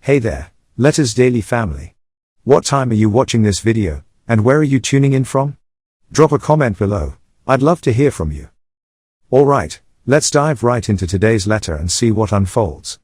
Hey there, Letters Daily family. What time are you watching this video, and where are you tuning in from? Drop a comment below, I'd love to hear from you. Alright, let's dive right into today's letter and see what unfolds.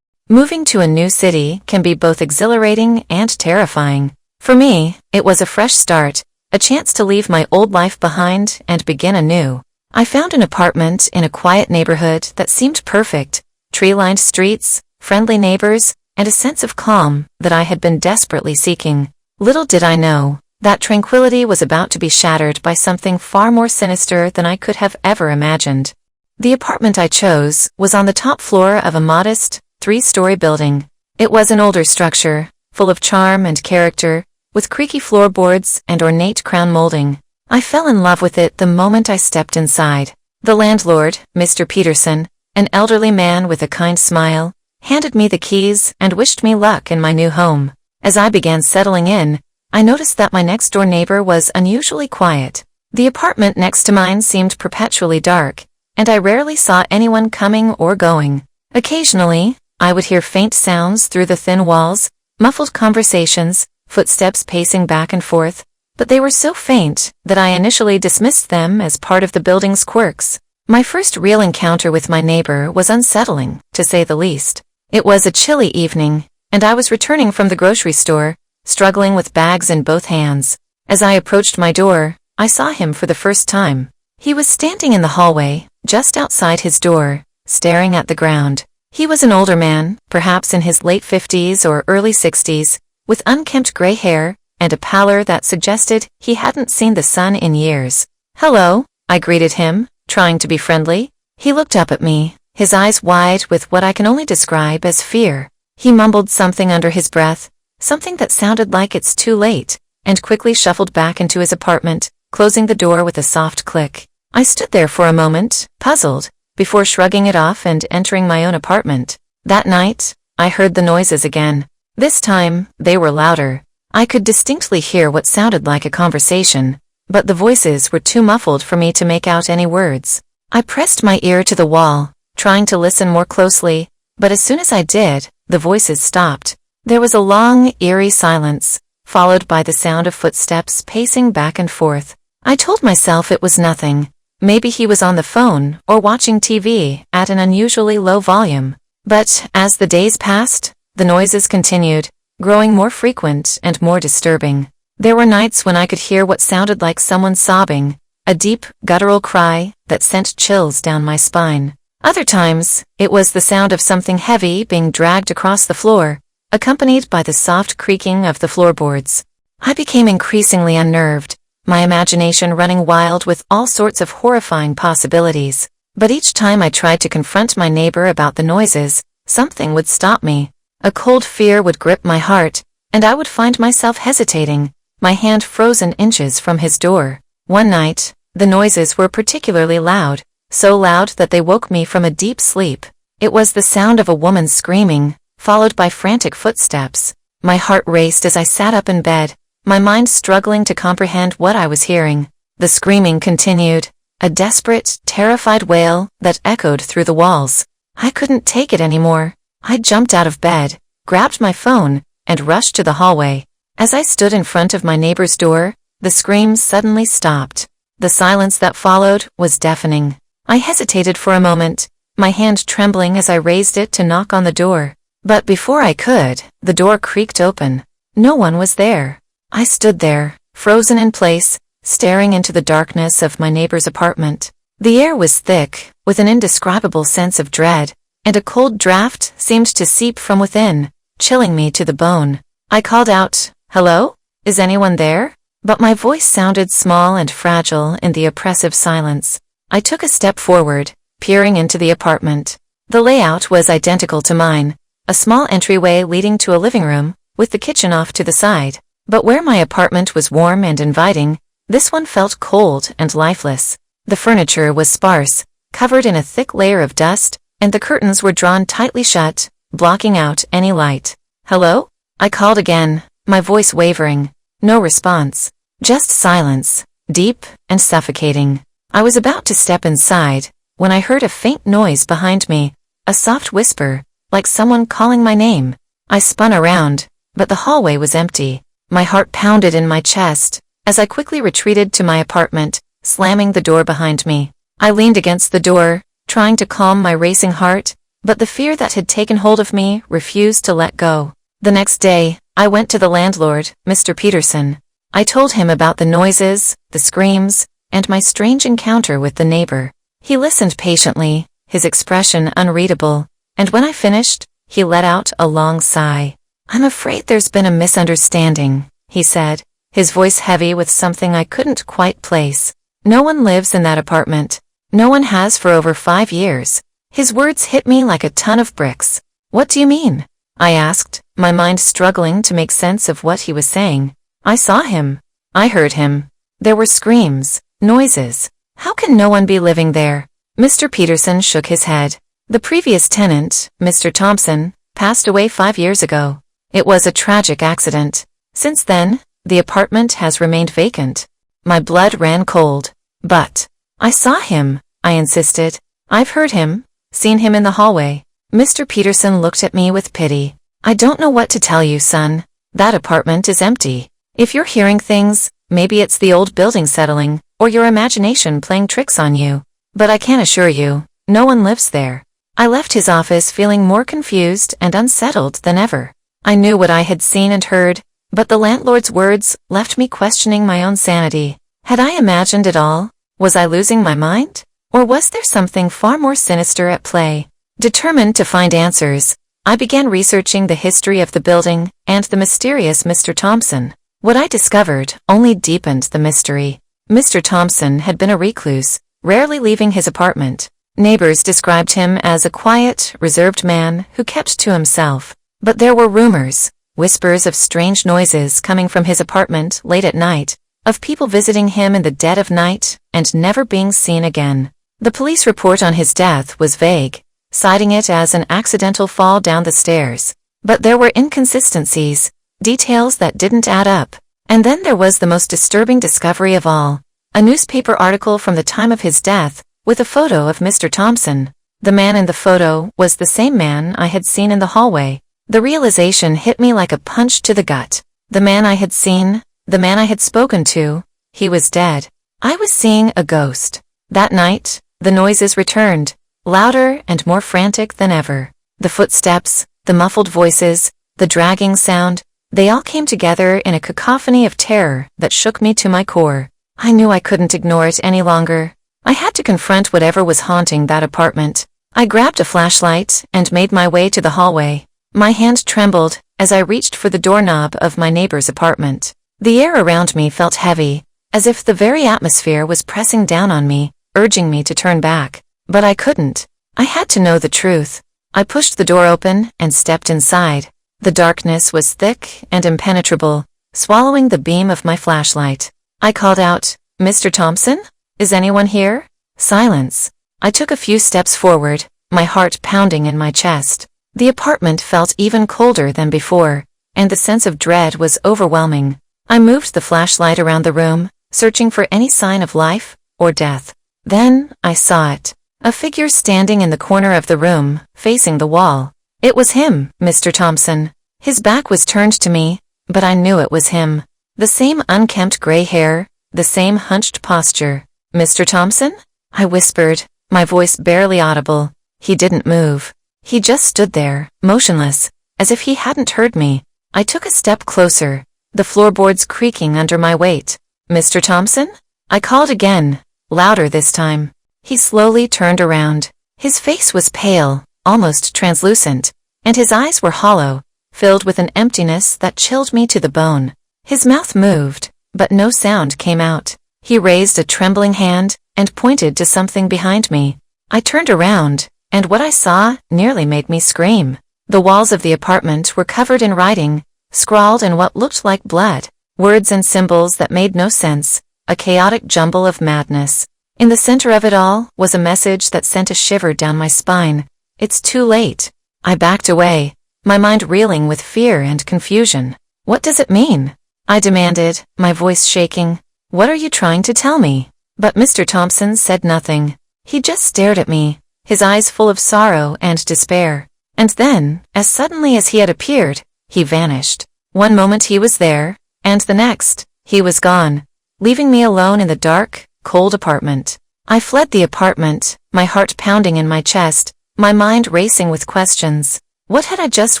Moving to a new city can be both exhilarating and terrifying. For me, it was a fresh start, a chance to leave my old life behind and begin anew. I found an apartment in a quiet neighborhood that seemed perfect, tree-lined streets, friendly neighbors, and a sense of calm that I had been desperately seeking. Little did I know, that tranquility was about to be shattered by something far more sinister than I could have ever imagined. The apartment I chose was on the top floor of a modest, 3-story building. It was an older structure, full of charm and character, with creaky floorboards and ornate crown molding. I fell in love with it the moment I stepped inside. The landlord, Mr. Peterson, an elderly man with a kind smile, handed me the keys and wished me luck in my new home. As I began settling in, I noticed that my next-door neighbor was unusually quiet. The apartment next to mine seemed perpetually dark, and I rarely saw anyone coming or going. Occasionally, I would hear faint sounds through the thin walls, muffled conversations, footsteps pacing back and forth, but they were so faint that I initially dismissed them as part of the building's quirks. My first real encounter with my neighbor was unsettling, to say the least. It was a chilly evening, and I was returning from the grocery store, struggling with bags in both hands. As I approached my door, I saw him for the first time. He was standing in the hallway, just outside his door, staring at the ground. He was an older man, perhaps in his late 50s or early 60s, with unkempt gray hair and a pallor that suggested he hadn't seen the sun in years. "Hello," I greeted him, trying to be friendly. He looked up at me, his eyes wide with what I can only describe as fear. He mumbled something under his breath, something that sounded like "it's too late," and quickly shuffled back into his apartment, closing the door with a soft click. I stood there for a moment, puzzled, before shrugging it off and entering my own apartment. That night, I heard the noises again. This time, they were louder. I could distinctly hear what sounded like a conversation, but the voices were too muffled for me to make out any words. I pressed my ear to the wall, trying to listen more closely, but as soon as I did, the voices stopped. There was a long, eerie silence, followed by the sound of footsteps pacing back and forth. I told myself it was nothing. Maybe he was on the phone or watching TV at an unusually low volume. But as the days passed, the noises continued, growing more frequent and more disturbing. There were nights when I could hear what sounded like someone sobbing, a deep, guttural cry that sent chills down my spine. Other times, it was the sound of something heavy being dragged across the floor, accompanied by the soft creaking of the floorboards. I became increasingly unnerved, my imagination running wild with all sorts of horrifying possibilities. But each time I tried to confront my neighbor about the noises, something would stop me. A cold fear would grip my heart, and I would find myself hesitating, my hand frozen inches from his door. One night, the noises were particularly loud, so loud that they woke me from a deep sleep. It was the sound of a woman screaming, followed by frantic footsteps. My heart raced as I sat up in bed, my mind struggling to comprehend what I was hearing. The screaming continued, a desperate, terrified wail that echoed through the walls. I couldn't take it anymore. I jumped out of bed, grabbed my phone, and rushed to the hallway. As I stood in front of my neighbor's door, the screams suddenly stopped. The silence that followed was deafening. I hesitated for a moment, my hand trembling as I raised it to knock on the door. But before I could, the door creaked open. No one was there. I stood there, frozen in place, staring into the darkness of my neighbor's apartment. The air was thick, with an indescribable sense of dread, and a cold draft seemed to seep from within, chilling me to the bone. I called out, "Hello? Is anyone there?" But my voice sounded small and fragile in the oppressive silence. I took a step forward, peering into the apartment. The layout was identical to mine, a small entryway leading to a living room, with the kitchen off to the side. But where my apartment was warm and inviting, this one felt cold and lifeless. The furniture was sparse, covered in a thick layer of dust, and the curtains were drawn tightly shut, blocking out any light. "Hello?" I called again, my voice wavering. No response. Just silence, deep and suffocating. I was about to step inside, when I heard a faint noise behind me, a soft whisper, like someone calling my name. I spun around, but the hallway was empty. My heart pounded in my chest as I quickly retreated to my apartment, slamming the door behind me. I leaned against the door, trying to calm my racing heart, but the fear that had taken hold of me refused to let go. The next day, I went to the landlord, Mr. Peterson. I told him about the noises, the screams, and my strange encounter with the neighbor. He listened patiently, his expression unreadable, and when I finished, he let out a long sigh. "I'm afraid there's been a misunderstanding," he said, his voice heavy with something I couldn't quite place. "No one lives in that apartment. No one has for over 5 years." His words hit me like a ton of bricks. "What do you mean?" I asked, my mind struggling to make sense of what he was saying. "I saw him. I heard him. There were screams, noises. How can no one be living there?" Mr. Peterson shook his head. "The previous tenant, Mr. Thompson, passed away 5 years ago. It was a tragic accident. Since then, the apartment has remained vacant." My blood ran cold. "But I saw him," I insisted. "I've heard him, seen him in the hallway." Mr. Peterson looked at me with pity. "I don't know what to tell you, son. That apartment is empty. If you're hearing things, maybe it's the old building settling, or your imagination playing tricks on you. But I can assure you, no one lives there." I left his office feeling more confused and unsettled than ever. I knew what I had seen and heard, but the landlord's words left me questioning my own sanity. Had I imagined it all? Was I losing my mind? Or was there something far more sinister at play? Determined to find answers, I began researching the history of the building and the mysterious Mr. Thompson. What I discovered only deepened the mystery. Mr. Thompson had been a recluse, rarely leaving his apartment. Neighbors described him as a quiet, reserved man who kept to himself. But there were rumors, whispers of strange noises coming from his apartment late at night, of people visiting him in the dead of night and never being seen again. The police report on his death was vague, citing it as an accidental fall down the stairs. But there were inconsistencies, details that didn't add up. And then there was the most disturbing discovery of all, a newspaper article from the time of his death, with a photo of Mr. Thompson. The man in the photo was the same man I had seen in the hallway. The realization hit me like a punch to the gut. The man I had seen, the man I had spoken to, he was dead. I was seeing a ghost. That night, the noises returned, louder and more frantic than ever. The footsteps, the muffled voices, the dragging sound, they all came together in a cacophony of terror that shook me to my core. I knew I couldn't ignore it any longer. I had to confront whatever was haunting that apartment. I grabbed a flashlight and made my way to the hallway. My hand trembled as I reached for the doorknob of my neighbor's apartment. The air around me felt heavy, as if the very atmosphere was pressing down on me, urging me to turn back. But I couldn't. I had to know the truth. I pushed the door open and stepped inside. The darkness was thick and impenetrable, swallowing the beam of my flashlight. I called out, "Mr. Thompson? Is anyone here?" Silence. I took a few steps forward, my heart pounding in my chest. The apartment felt even colder than before, and the sense of dread was overwhelming. I moved the flashlight around the room, searching for any sign of life or death. Then I saw it. A figure standing in the corner of the room, facing the wall. It was him, Mr. Thompson. His back was turned to me, but I knew it was him. The same unkempt gray hair, the same hunched posture. "Mr. Thompson?" I whispered, my voice barely audible. He didn't move. He just stood there, motionless, as if he hadn't heard me. I took a step closer, the floorboards creaking under my weight. "Mr. Thompson?" I called again, louder this time. He slowly turned around. His face was pale, almost translucent, and his eyes were hollow, filled with an emptiness that chilled me to the bone. His mouth moved, but no sound came out. He raised a trembling hand and pointed to something behind me. I turned around, and what I saw nearly made me scream. The walls of the apartment were covered in writing, scrawled in what looked like blood, words and symbols that made no sense, a chaotic jumble of madness. In the center of it all was a message that sent a shiver down my spine. "It's too late." I backed away, my mind reeling with fear and confusion. "What does it mean?" I demanded, my voice shaking. "What are you trying to tell me?" But Mr. Thompson said nothing. He just stared at me, his eyes full of sorrow and despair. And then, as suddenly as he had appeared, he vanished. One moment he was there, and the next, he was gone, leaving me alone in the dark, cold apartment. I fled the apartment, my heart pounding in my chest, my mind racing with questions. What had I just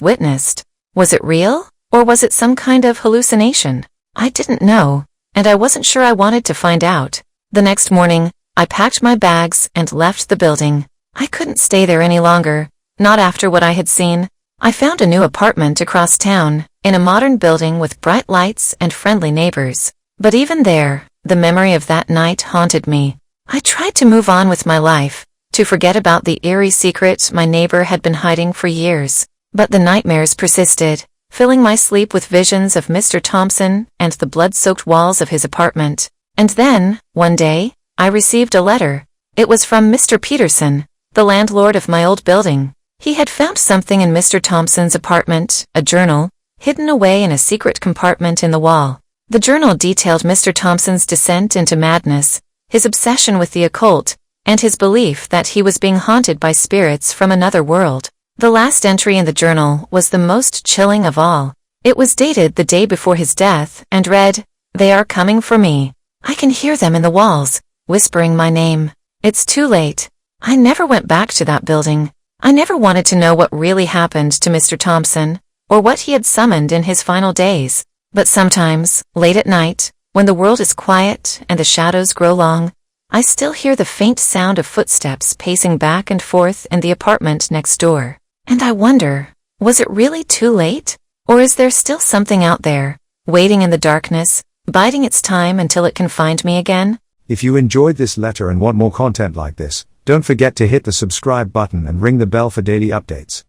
witnessed? Was it real, or was it some kind of hallucination? I didn't know, and I wasn't sure I wanted to find out. The next morning, I packed my bags and left the building. I couldn't stay there any longer, not after what I had seen. I found a new apartment across town, in a modern building with bright lights and friendly neighbors. But even there, the memory of that night haunted me. I tried to move on with my life, to forget about the eerie secret my neighbor had been hiding for years. But the nightmares persisted, filling my sleep with visions of Mr. Thompson and the blood-soaked walls of his apartment. And then, one day, I received a letter. It was from Mr. Peterson, the landlord of my old building. He had found something in Mr. Thompson's apartment, a journal, hidden away in a secret compartment in the wall. The journal detailed Mr. Thompson's descent into madness, his obsession with the occult, and his belief that he was being haunted by spirits from another world. The last entry in the journal was the most chilling of all. It was dated the day before his death and read, "They are coming for me. I can hear them in the walls, whispering my name. It's too late." I never went back to that building. I never wanted to know what really happened to Mr. Thompson, or what he had summoned in his final days. But sometimes, late at night, when the world is quiet and the shadows grow long, I still hear the faint sound of footsteps pacing back and forth in the apartment next door. And I wonder, was it really too late? Or is there still something out there, waiting in the darkness, biding its time until it can find me again? If you enjoyed this letter and want more content like this, don't forget to hit the subscribe button and ring the bell for daily updates.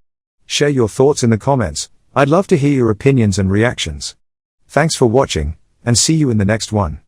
Share your thoughts in the comments. I'd love to hear your opinions and reactions. Thanks for watching, and see you in the next one.